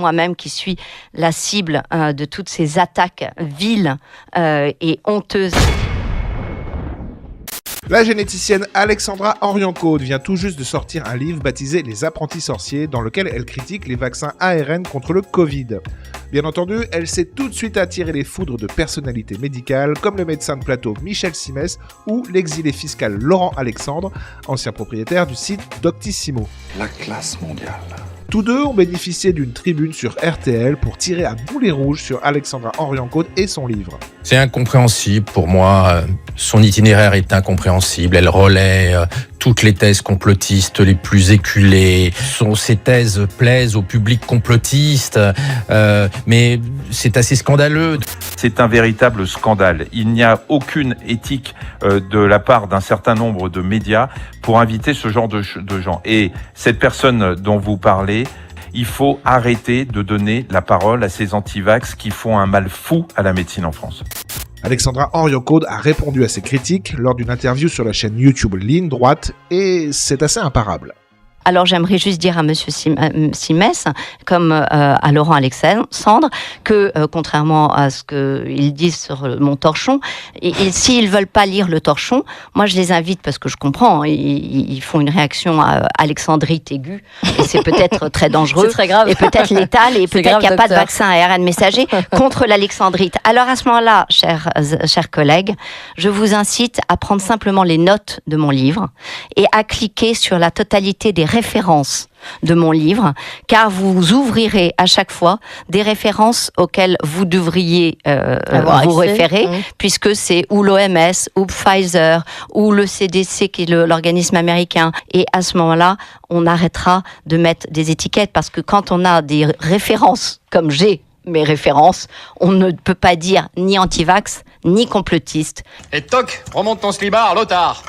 Moi-même qui suis la cible de toutes ces attaques viles et honteuses. La généticienne Alexandra Henrion-Caude vient tout juste de sortir un livre baptisé Les apprentis sorciers, dans lequel elle critique les vaccins ARN contre le Covid. Bien entendu, elle s'est tout de suite attiré les foudres de personnalités médicales comme le médecin de plateau Michel Simès ou l'exilé fiscal Laurent Alexandre, ancien propriétaire du site Doctissimo. La classe mondiale. Tous deux ont bénéficié d'une tribune sur RTL pour tirer à boulet rouge sur Alexandra Henrion-Caude et son livre. C'est incompréhensible pour moi. Son itinéraire est incompréhensible. Elle relaie toutes les thèses complotistes les plus éculées. Ces thèses plaisent au public complotiste, mais c'est assez scandaleux. C'est un véritable scandale. Il n'y a aucune éthique de la part d'un certain nombre de médias pour inviter ce genre de gens. Et cette personne dont vous parlez, il faut arrêter de donner la parole à ces anti-vax qui font un mal fou à la médecine en France. Alexandra Henrion-Caude a répondu à ces critiques lors d'une interview sur la chaîne YouTube Ligne Droite et c'est assez imparable. Alors j'aimerais juste dire à Monsieur Simès, comme à Laurent Alexandre, que contrairement à ce qu'ils disent sur mon torchon, et s'ils veulent pas lire le torchon, moi je les invite, parce que je comprends, ils font une réaction alexandrite aiguë, et c'est peut-être très dangereux, c'est très grave. et peut-être létal, et peut-être qu'il n'y a pas de docteur. vaccin à ARN messager contre l'alexandrite. Alors à ce moment-là, chers collègues, je vous incite à prendre simplement les notes de mon livre et à cliquer sur la totalité des références de mon livre, car vous ouvrirez à chaque fois des références auxquelles vous devriez vous référer, puisque c'est ou l'OMS, ou Pfizer, ou le CDC, qui est l'organisme américain. Et à ce moment-là, on arrêtera de mettre des étiquettes, parce que quand on a des références, comme j'ai mes références, on ne peut pas dire ni anti-vax, ni complotiste. Et toc, remonte ton slibard, l'otard.